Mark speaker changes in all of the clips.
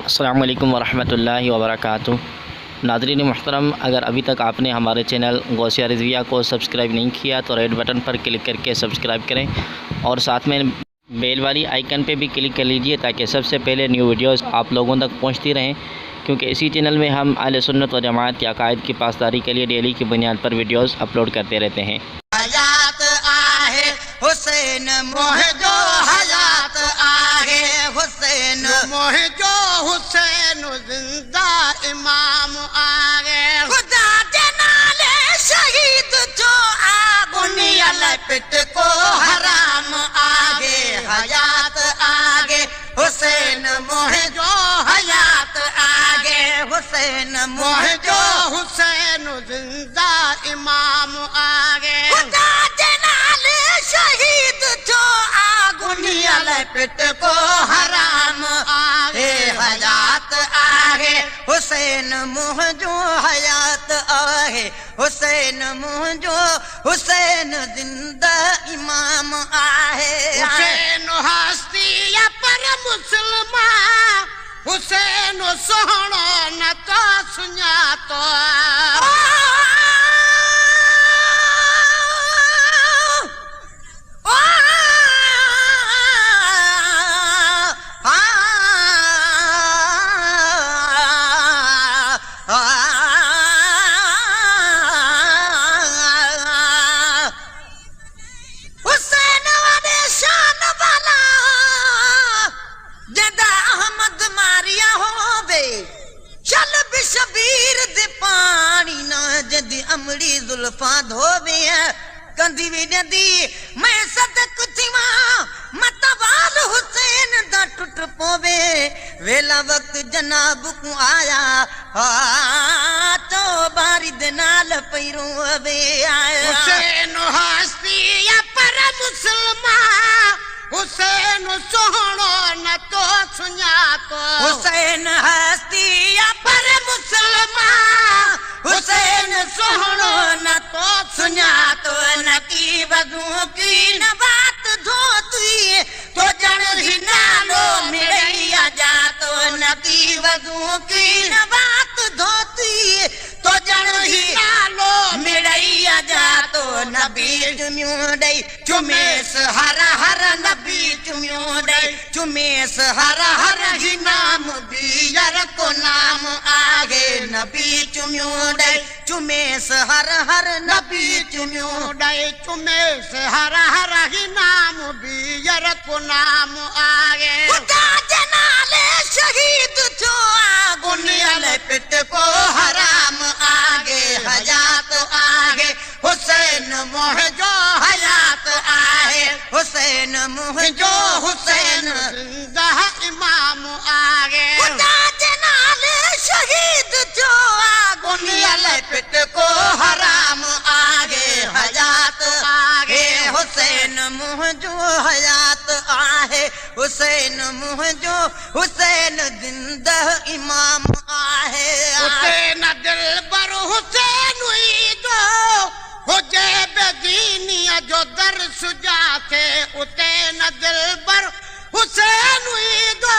Speaker 1: अस्सलामु अलैकुम वरहमतुल्लाहि वबरकातुहू। नाज़रीन मुहतरम, अगर अभी तक आपने हमारे चैनल गौसिया रिज़विया को सब्सक्राइब नहीं किया तो रेड बटन पर क्लिक करके सब्सक्राइब करें और साथ में बेल वाली आइकन पे भी क्लिक कर लीजिए ताकि सबसे पहले न्यू वीडियोस आप लोगों तक पहुंचती रहें, क्योंकि इसी चैनल में हम अहले सुन्नत व जमात के अकायद की पासदारी के लिए डेली की बुनियाद पर वीडियोस अपलोड करते रहते हैं।
Speaker 2: हयात आहे हुसैन मोह जो हयात आहे हुसैन मोह जो हुसैन जिंदा इमाम आहे खुदा के नाले शहीद जो आगुनियल पिट को हराम आगे हयात आगे हुसैन मोह जो हयात आगे हुसैन मोह जो हुसैन जिंदा इमाम आगे खुदा के नाले शहीद जो आगुनियल पिट को हराम आगे हयात आगे हुसैन मोह जो हयात आहे हुसैन मोह जो हुसैन जिंदा इमाम आहे हुसैन हस्ती पर मुसलमान हुसैन सोहणो न तो सुञातो अमड़ी जुल्फा धोबे कंदी भी नदी मैं सदक थिवा मतवाल हुसैन दा टुट पोवे वेला वक्त जनाब को आया तो बारी दे नाल पैरो वे आया हुसैन हस्ती पर मुसलमान हुसैन सोहणो न तो सुञातो हुसैन हस्ती पर मुसलमान हुसैन सोहणो न तो सुञातो न की वजू की न बात धोती तो जण ही नालो मिड़ैया जातो न की वजू की न बात धोती तो जण ही नालो मिड़ैया जातो नबी चुम्यो दई चुमेस हर हर नबी चुम्यो दई चुमेस हर हर ही नाम बियर को नाम आगे नबी चुम्यो दई चुमेस हर हर नबी चुम्यो दई चुमेस हर हर ही नाम बियर को नाम आगे खुदा के नाले शहीद जो आगुनियल पिट को हराम आगे हयात आगे हुसैन मोह जो हयात आए हुसैन मोह जो हुसैन जिंदा इमाम आगे खुदा के नाले शहीद जो आगुनियल पिट को हराम आगे हयात आगे हुसैन मोह जो हयात आहे हुसैन मोह जो हुसैन जिंदा इमाम आहे हुसैन दिल पर हुसैन हुई जो हुजे बेदीनिया जो दर सुजाते उते न दिल पर हुसैन हुई दो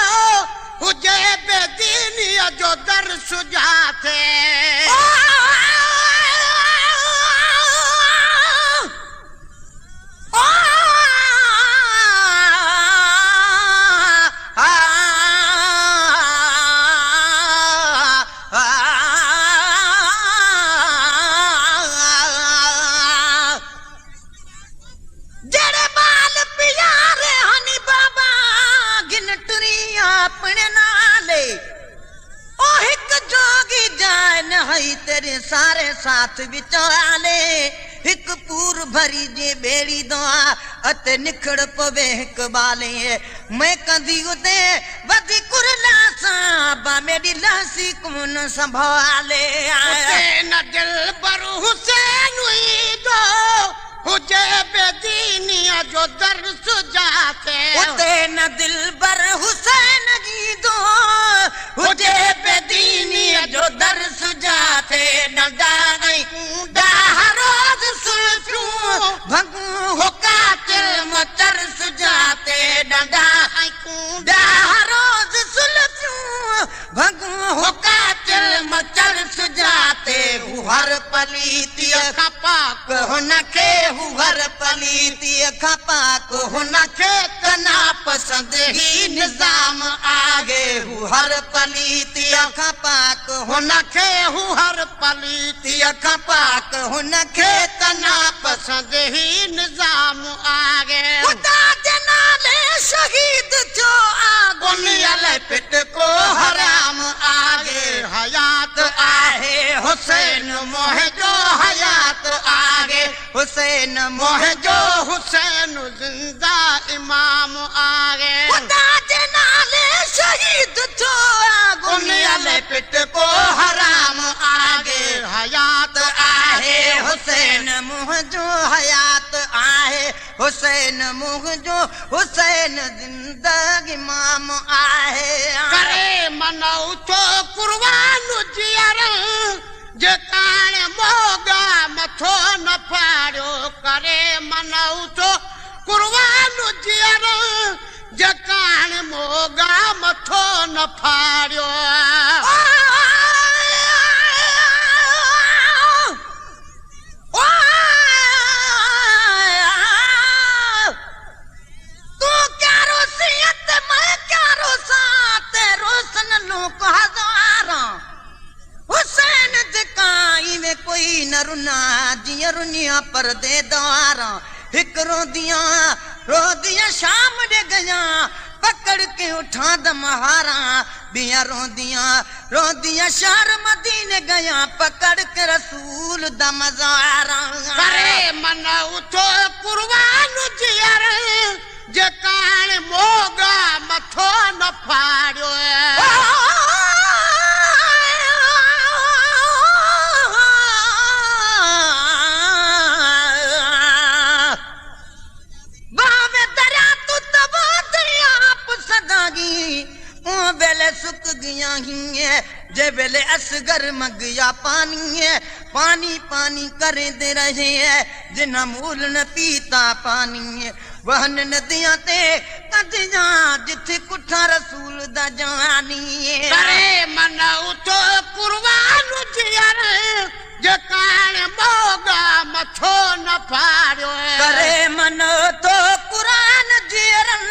Speaker 2: हुजे बेदीनिया जो दर सुजाते तेरे सारे साथ विचाले एक पूर भरी जे बेड़ी दुआ अते निखड़ पवे एक बाले मैं कंदी उते वदी कुरला सा बा मेरी लासी कौन संभाले हुसैन दिल पर हुसैन हुई दो हुजे बेदीनिया जो दर सुजाते उते न दिल पर हुसैन जी दो हुजे बेदीनिया जो दर सुजाते न दाई दारोज सुलचू भगू हो कातिल मतर सुजाते न दाई दारोज सुलचू पलीती पाक हुनखे हू हर पलीती पाक हुनखे तना पसंद ही निजाम आगे हू हर पलीती पाक हुनखे हू हर पलीती पाक हुनखे तना पसंद ही निजाम आगे खुदा जे नाले शहीद जो आगुनियल पिट को हराम आगे हयात आहे हुसैन मोह जो हयात आगे हुसैन मोह जो हुसैन जिंदा इमाम आगे खुदा जे नाले शहीद जो आगुनियल पिट को हराम आगे हयात आहे हुसैन मोह जो हयात आहे हुसैन मोह जो हुसैन जिंदा इमाम आहे करे मनऊ तो कुर्बान जियर जे कान मोगा मथो न फाड़ो करे मनऊ तो कुर्बान जियर जे कान मोगा मथो न फाड़ो कोई न रुना जिया रुनिया परदे दारा हिक रोदियां शाम दे गया पकड़ के उठा दमहारा बिया रोदियां शहर मदीने गया पकड़ के रसूल दा मज़ारा करे मन उठो कुर्बान जियर जे कान मोगा मथो न फाड़ो बेले सुक गया ही जे बेले असगर मगया पानी है पानी पानी करे दे रहे है जिना मूल न पीता पानी है वहन नदियां ते कदियां जिथे कुठा रसूल दा जानी है करे मन उठो कुर्बान जियर जे कान मोगा मथो न फाड़ो करे मन तो कुरान जियरन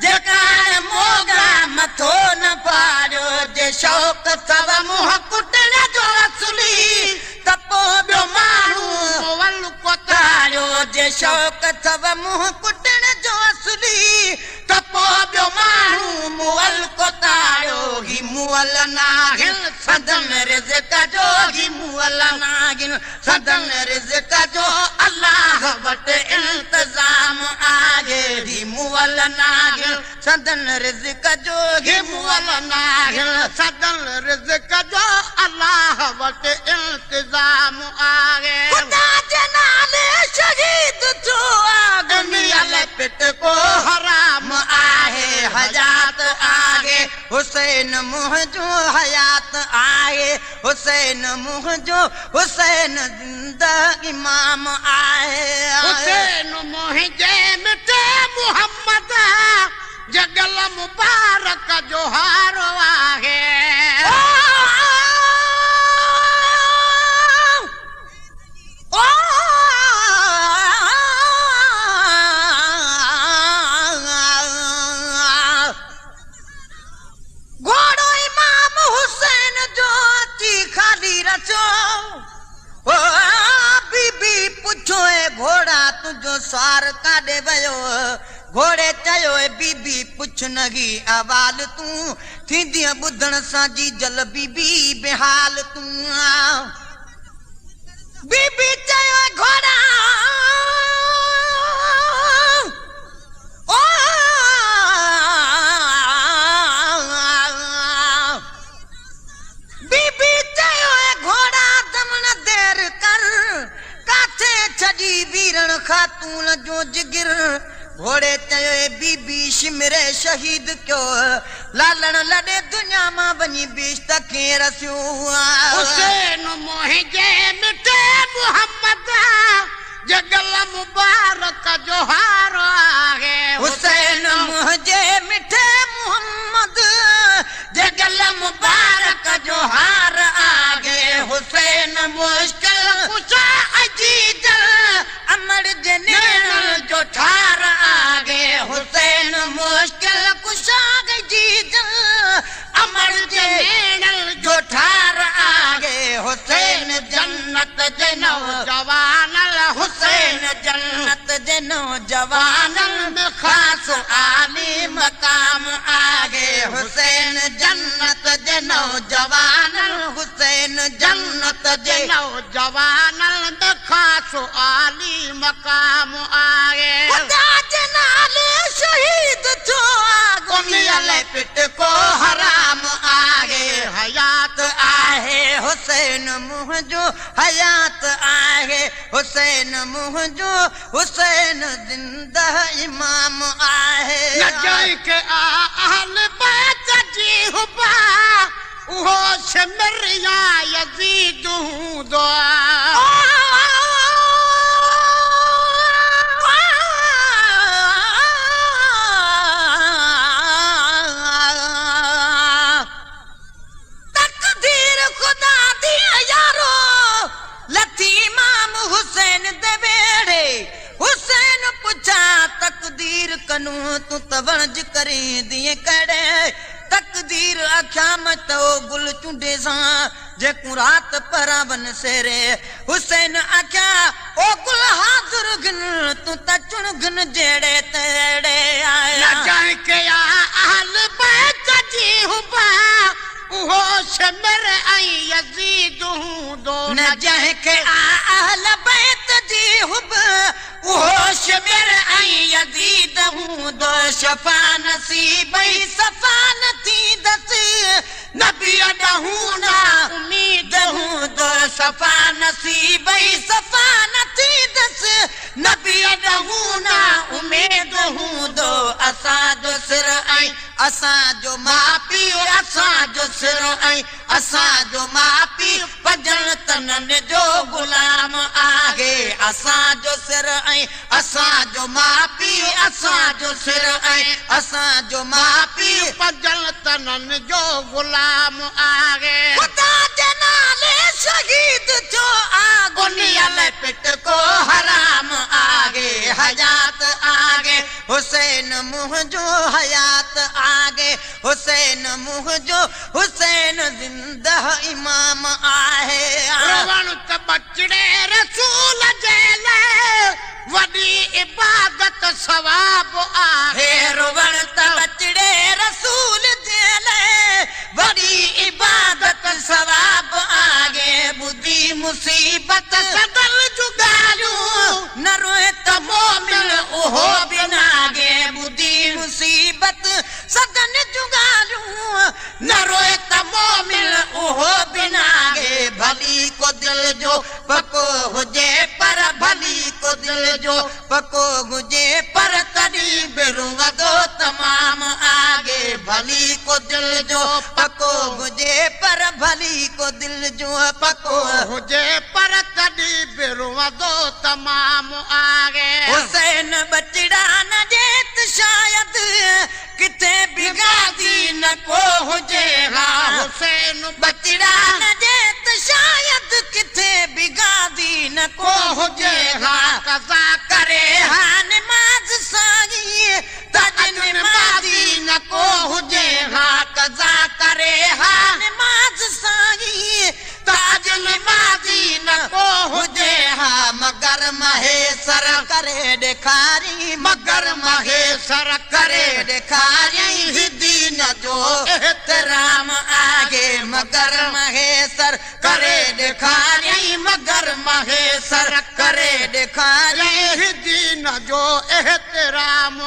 Speaker 2: जे कान मोगा मथो न फाड़ो जे शौक सब मुह कुटण जो असली तपो बियो माण्हू वल कोताड़ो जे शौक सब मुह कुटण जो असली तपो बियो माण्हू मुअल कोताड़ो ही मुअल नागिन सदन रिज़्क़ जो ही मुअल नागिन सदन रिज़्क़ जो अल्लाह वट इंतजाम आगे ही मुअल नागिन सदन रिज़्क़ जो ही मुअल नागिन सदन रिज़्क़ जो अल्लाह वट इंतजाम आगे खुदा जे नाले शहीद जो आगुनियल पिट को हराम आहे हयात आगे हुसैन मुह जो हयात आए हुसैन मुह जो हुसैन जिंदा इमाम आए हुसैन मुह जे मिटे मुहम्मद जगल मुबारक जो हारो आहे घोड़ा तुझो सार काॾे वियो घोड़े चयो बीबी पुछ नगी अवाल तूं थींदी ॿुधण सां जी जल बीबी बेहाल तूं बीबी चयो घोड़ा बीबी चयो घोड़ा दमन देर कर काथे छड़ी वीरण खातून जो जिगिर घोड़े चयो बीबी शिमरे शहीद क्यो लालण लड़े दुनिया मां वञी बेश्त खे रसियो हुसैन मोह जे मिटे मुहम्मद जगल मुबारक जो हारो आहे हुसैन मोह जे मिटे मुहम्मद जगल मुबारक जो हार आगे हुसैन मुश्किल जे नौजवान हुसैन जन्नत जे नौजवान में खास आली मकाम आगे हुसैन जन्नत जे नौजवान हुसैन जन्नत जे नौजवान में खास आली मकाम आगे खुदा जे नाले शहीद जो आगे पिट को हराम आगे हयात आहे हुसैन मुंहिंजो हयात आहे हुसैन मुंहिंजो हुसैन जिंदा इमाम आहे नजाई के अहल बैत जी हुबा उहो शमरिया यजीद दो तकदीर कनू तू तवंज करे दिए कड़े तकदीर आख्या मैं तो गुल चुंडे सा जेकू रात परावन सेरे हुसैन आख्या ओ गुल हाजुर गन तू त चुन गन जेड़े तेड़े आया न जाए के अहल बैत जी हुबा उहो शमर आई यजीद दो न जाए के अहल बैत जी हुबा उहो शमर आई यजीद दो शफा नसीब सफा नथी दस नबी अडहूना उम्मीद दो शफा नसीब सफा नथी दस नबी अडहूना उम्मीद दो असा जो सिर आई असा जो मां पीउ असा जो सिर आई असा जो मां पीउ भजन तनन जो गुलाम आहे असा जो सिर आई असा जो मां पीउ असा जो सिर आई असा जो मां पीउ भजन तनन जो गुलाम आहे खुदा जे नाले शहीद जो आगुनियल पिट को हराम आगे हयात आगे हुसैन मुंहिंजो हयात आगे हुसैन मुंहिंजो हुसैन जिंदा इमाम आहे रोवण त बचड़े रसूल जे लाइ वॾी इबादत सवाब आहे रोवण त बचड़े रसूल जे लाइ वॾी इबादत सवाब आगे बुधी मुसीबत सदल जुगारियूं न रोए त मोमिन उहो बिनागे बुधी मुसीबत सदन जुगारियूं न रोए त मोमिन उहो बिनागे भली को दिल जो पको हुजे पर भली को दिल जो पको हुजे पर तॾहिं बि रुंगदो तमाम आगे भली को दिल जो पको हुजे पर भली को दिल जो पको हुजे पर तॾहिं बि रुंगदो तमाम आगे हुसैन बचड़ा न जेत शायद किथे बिगादी न को हुजे हा हुसैन बचड़ा न जेत शायद किथे बिगादी न को हुजे हा कज़ा करे हा नमाज सागी तज नमाजी न को हुजे हा कज़ा करे हा नमाज सागी ताज नमाजी न को हुजे हा मगर महेसर करे ॾेखारी मगर महेसर करे ॾेखारी दीन जो एहतराम आगे मगर महेसर करे ॾेखारी मगर महेसर करे ॾेखारी दीन जो एहतराम